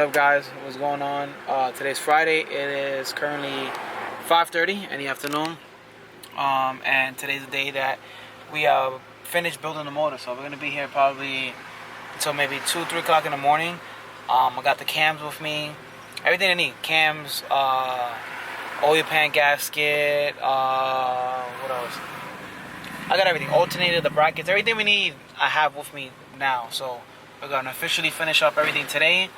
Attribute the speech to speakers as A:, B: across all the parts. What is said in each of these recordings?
A: up, guys? What's going on? Today's Friday. It is currently 5:30 in the afternoon, and today's the day that we finished building the motor. So we're gonna be here probably until maybe 2, 3 o'clock in the morning. I got the cams with me, everything I need: cams, oil pan gasket. What else? I got everything: alternator, the brackets, everything we need. I have with me now. So we're gonna officially finish up everything today.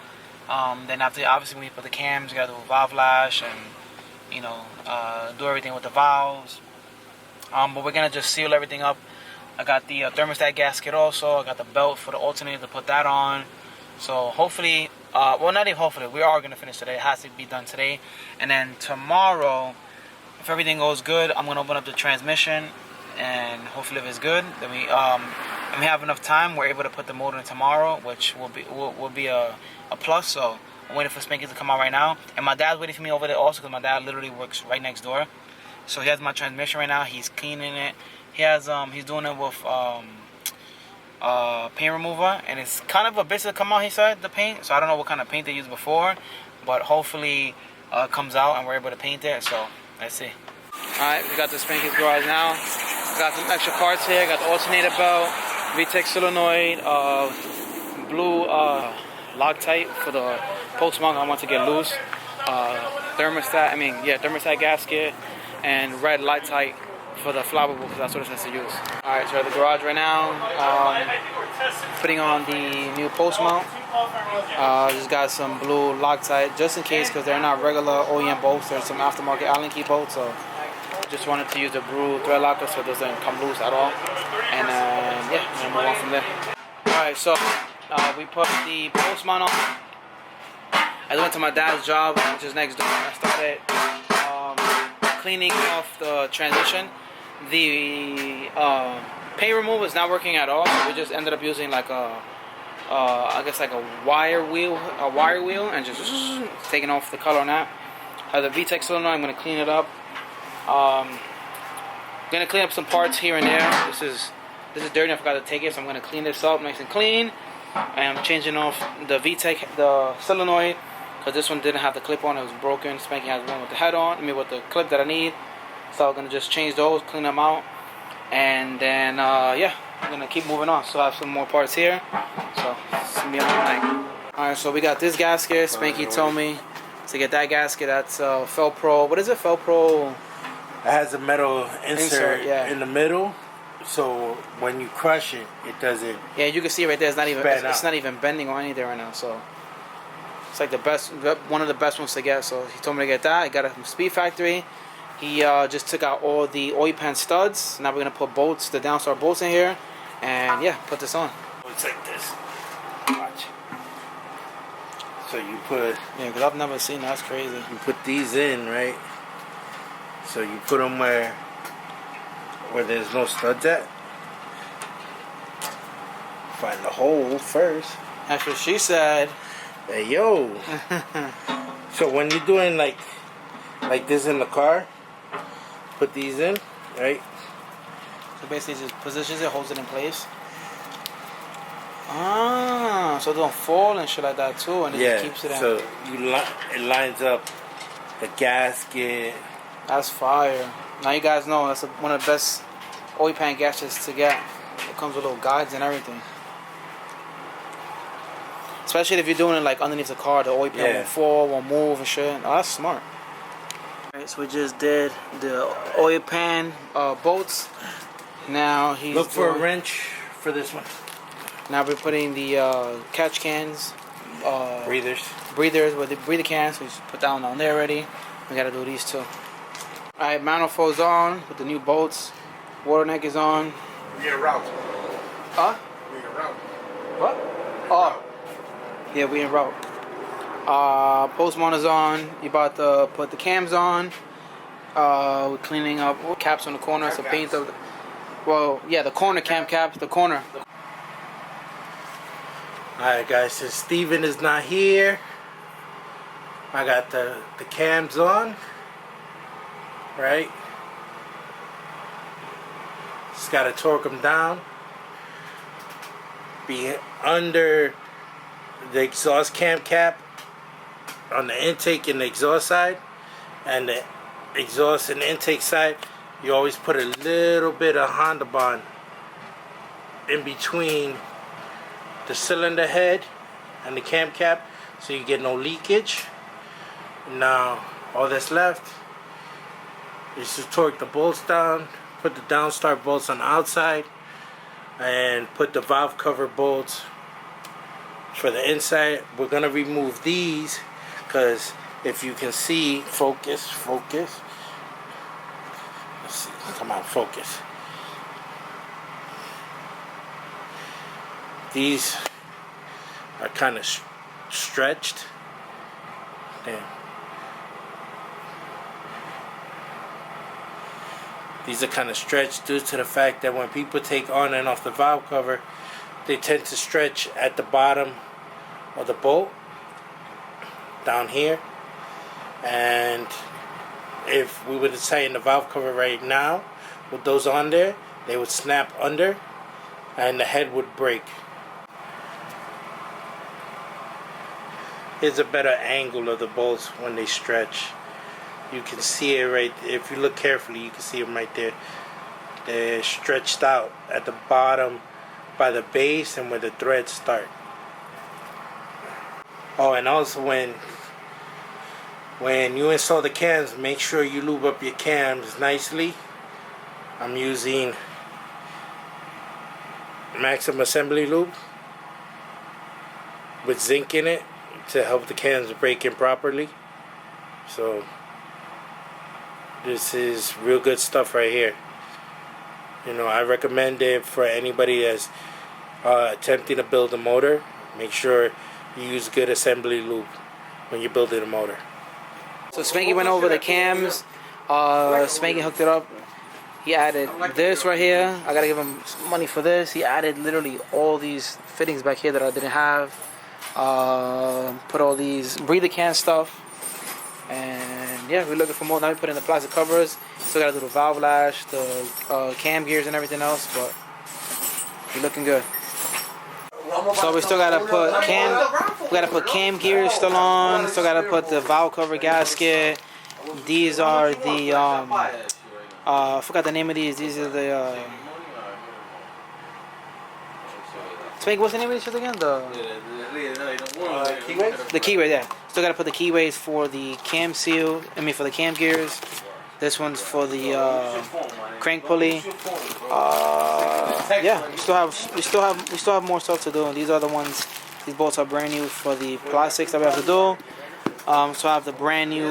A: Then after, obviously, when you put the cams, you gotta do a valve lash and do everything with the valves. But we're gonna just seal everything up. I got the thermostat gasket also. I got the belt for the alternator to put that on. So hopefully, well, not even hopefully, we are gonna finish today. It has to be done today. And then tomorrow, if everything goes good, I'm gonna open up the transmission, and hopefully, if it's good, then we have enough time. We're able to put the motor in tomorrow, which will be a plus. So I'm waiting for Spanky to come out right now, and my dad's waiting for me over there also, because my dad literally works right next door. So he has my transmission right now. He's cleaning it. He has he's doing it with paint remover, and it's kind of a bitch to come out. He said, the paint. So I don't know what kind of paint they used before, but hopefully it comes out and we're able to paint it. So let's see. All right, we got the Spanky's garage now. Got some extra parts here. Got the alternator belt, VTEC solenoid, blue Loctite for the post mount I want to get loose, thermostat gasket, and red Loctite for the flammable, because that's what it says to use. Alright, so at the garage right now, putting on the new post mount. Just got some blue Loctite just in case, because they're not regular OEM bolts. There's some aftermarket Allen key bolts, so just wanted to use the blue thread locker so it doesn't come loose at all. And yeah, we'll move on from there. Alright, so we put the post mount on. I went to my dad's job, which is next door. I started cleaning off the transmission. The paint remover is not working at all, so we just ended up using like I guess like a wire wheel, and just taking off the color on that. The VTEC solenoid, I'm gonna clean it up. Gonna clean up some parts here and there. This is dirty. I forgot to take it, so I'm gonna clean this up nice and clean. I am changing off the VTEC, the solenoid, because this one didn't have the clip on. It was broken. Spanky has one with the head on. With the clip that I need. So I'm gonna just change those, clean them out, and then yeah, I'm gonna keep moving on. So I have some more parts here. So see me on the night. All right, so we got this gasket. Spanky told me to get that gasket. That's Felpro. What is it? Felpro.
B: It has a metal insert in the middle, so when you crush it, it doesn't.
A: Yeah, you can see right there. It's not even bending or anything right now. So it's like one of the best ones to get. So he told me to get that. I got it from Speed Factory. He just took out all the oil pan studs. Now we're gonna put bolts, the downstar bolts in here, and yeah, put this on.
B: It's like this. Watch. So you put.
A: Yeah, because I've never seen that. That's crazy.
B: You put these in, right? So you put them where there's no studs at. Find the hole first.
A: That's what she said.
B: Hey yo. So when you're doing like this in the car, put these in, right?
A: So basically, just positions it, holds it in place. Ah, so it don't fall and shit like that too, and it just keeps it in.
B: So it lines up the gasket.
A: That's fire. Now you guys know that's one of the best oil pan gaskets to get. It comes with little guides and everything. Especially if you're doing it like underneath the car, the oil pan won't fall, won't move and shit. Oh, that's smart. Alright, so we just did the oil pan bolts. Now he's
B: look for a wrench for this one.
A: Now we're putting the catch cans, breathers with the breather cans. So we just put that one on there already. We gotta do these too. Alright, manifold's on with the new bolts. Water neck is on.
B: We're en route.
A: Huh?
B: We're en route.
A: What? Oh. Yeah, we en route. Post mount is on. You about to put the cams on. We're cleaning up caps on the corner. So paint the. Well, yeah, the corner cam caps. The corner.
B: Alright, guys. Since Steven is not here, I got the cams on. Right? Just gotta torque them down. Be under the exhaust cam cap on the intake and the exhaust side, and the exhaust and intake side, you always put a little bit of Honda Bond in between the cylinder head and the cam cap, so you get no leakage. Now all that's left is to torque the bolts down, put the downstar bolts on the outside, and put the valve cover bolts for the inside. We're gonna remove these because if you can see, focus. Let's see, come on, focus. These are kind of stretched. Damn. These are kind of stretched due to the fact that when people take on and off the valve cover, they tend to stretch at the bottom of the bolt down here. And if we were to tighten the valve cover right now with those on there, they would snap under and the head would break. Here's a better angle of the bolts when they stretch. You can see it right, if you look carefully, you can see them right there. They're stretched out at the bottom by the base and where the threads start. Oh, and also when you install the cams, make sure you lube up your cams nicely. I'm using Maximum Assembly Lube with zinc in it to help the cams break in properly. So this is real good stuff right here. You know, I recommend it for anybody that's attempting to build a motor. Make sure you use good assembly lube when you're building a motor.
A: So Spanky went over the cams. Spanky hooked it up. He added this right here. I gotta give him some money for this. He added literally all these fittings back here that I didn't have. Put all these breather can stuff. And yeah, we're looking for more. Now we put in the plastic covers. Still got a little valve lash, the cam gears and everything else, but we're looking good. So we still gotta put cam gears still on. Still gotta put the valve cover gasket. These are the I forgot the name of these. These are the Spank, what's the name of this shit again? The keyways? The keyways, yeah. Still gotta put the keyways for the cam seal. For the cam gears. This one's for the crank pulley. Yeah, we still have more stuff to do. And these are the ones. These bolts are brand new for the plastics that we have to do. So I have the brand new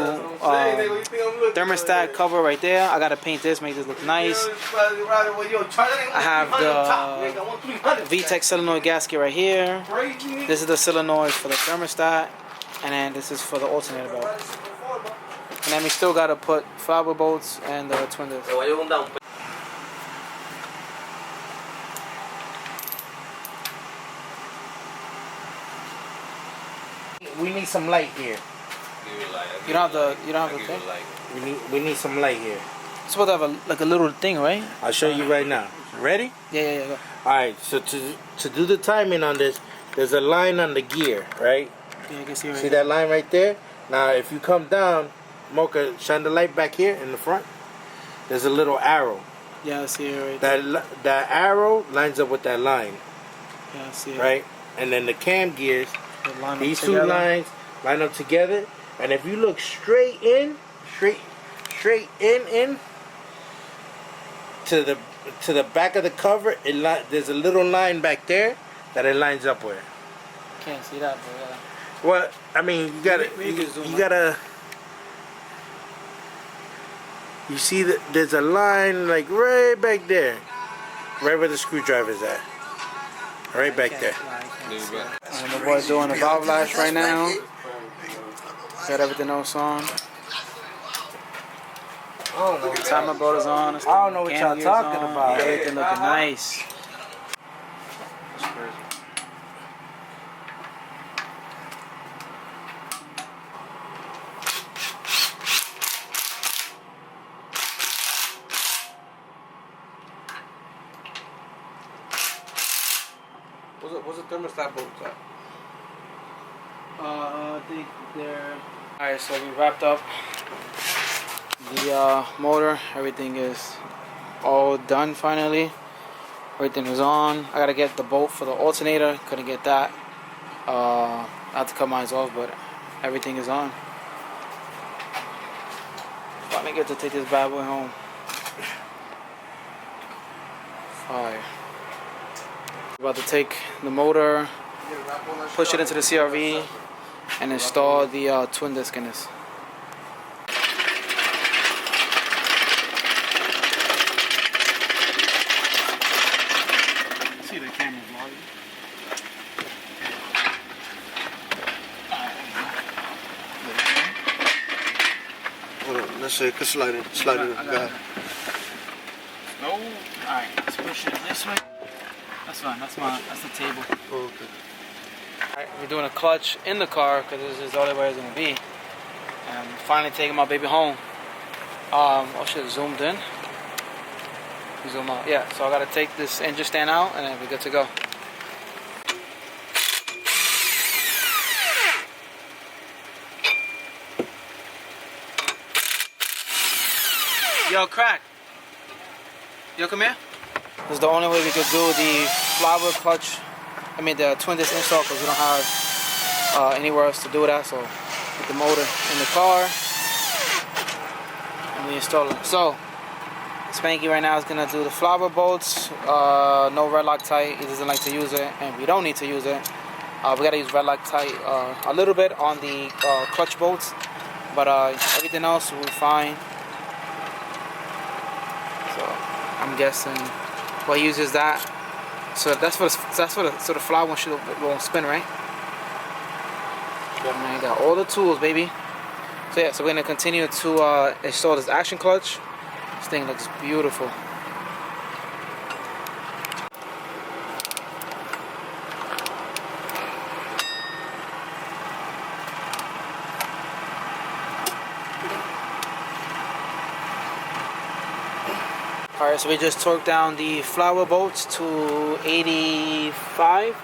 A: thermostat cover right there. I gotta paint this, make this look nice. I have the VTEC solenoid gasket right here. This is the solenoid for the thermostat, and then this is for the alternator belt. And then we still gotta put flower bolts and the twin discs.
B: We need some light here.
A: You don't have the thing?
B: We need some light here.
A: It's supposed to have a little thing, right?
B: I'll show you right now. Ready?
A: Yeah. Go.
B: Alright, so to do the timing on this, there's a line on the gear, right?
A: Yeah, you can see right
B: See that line right there? Now if you come down, Mocha, shine the light back here in the front. There's a little arrow.
A: Yeah, I see it right
B: that arrow lines up with that line.
A: Yeah, I see it.
B: Right? And then the cam gears, these two lines line up together. And if you look straight in to the back of the cover, there's a little line back there that it lines up with.
A: Can't see that, but yeah.
B: Well, I mean, you gotta. You see that there's a line like right back there, right where the screwdriver's at, right back there.
A: And my boy's doing a valve lash right now. Got everything else on. The timer boat is on.
B: I don't know what y'all talking about.
A: Everything looking nice.
C: What's the thermostat bolt at?
A: I think they're... Alright, so we wrapped up the motor. Everything is all done finally. Everything is on. I gotta get the bolt for the alternator. Couldn't get that. I had to cut mine off, but everything is on. Finally get to take this bad boy home. Fire. About to take the motor, push it into the CRV, and install the twin disc in this. See the camera vlogging.
C: Let's say, slide it. Go.
A: No. Alright, let's push it this way. That's fine. That's the table.
C: Oh, okay.
A: Alright, we're doing a clutch in the car because this is the only way it's gonna be. And finally taking my baby home. Oh shit, zoomed in. Zoom out. Yeah, so I gotta take this engine stand out and then we're good to go. Yo, crack. Yo, come here. This is the only way we could do the flower clutch. I mean the twin disc install because we don't have anywhere else to do that. So put the motor in the car and we install it. So Spanky right now is gonna do the flower bolts. No red Loctite. He doesn't like to use it, and we don't need to use it. We gotta use red Loctite a little bit on the clutch bolts, but everything else will be fine. I'm guessing what he uses that. So that's for the flower one won't spin, right? Yeah, man, got all the tools, baby. So yeah, so we're gonna continue to install this action clutch. This thing looks beautiful. Alright, so we just torqued down the flower bolts to 85.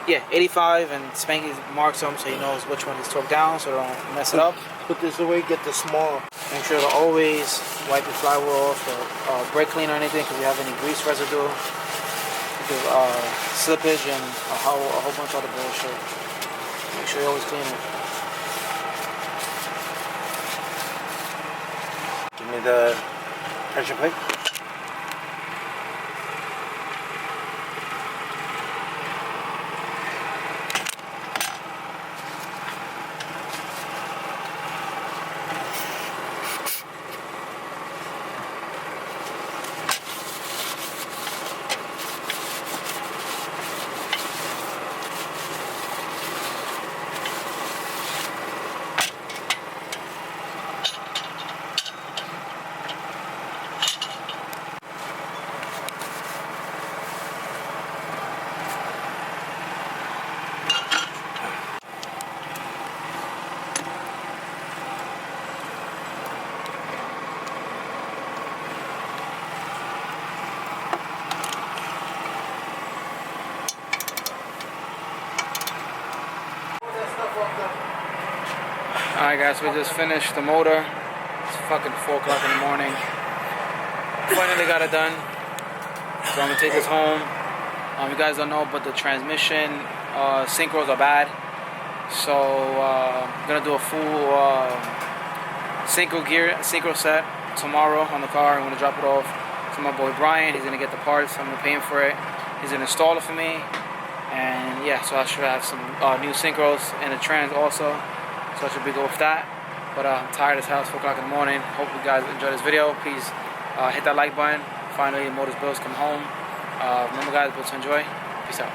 A: Yeah, 85, and Spanky marks them so he knows which one is torqued down so don't mess it up.
B: Put this away, get the small.
A: Make sure to always wipe your flower off or brake clean or anything because you have any grease residue, slippage, and a whole bunch of other bullshit. Make sure you always clean it.
B: Give me the pressure plate.
A: Alright guys, we just finished the motor. It's fucking 4 o'clock in the morning. Finally got it done. So I'm gonna take this home. You guys don't know, but the transmission synchros are bad. So I'm gonna do a full synchro set tomorrow on the car. I'm gonna drop it off to my boy Brian. He's gonna get the parts. I'm gonna pay him for it. He's gonna install it for me. And yeah, so I should have some new synchros in the trans also. So I should be good with that. But I'm tired as hell. It's 4 o'clock in the morning. Hope you guys enjoy this video. Please hit that like button. Finally, Motors Bills come home. Remember guys, to enjoy. Peace out.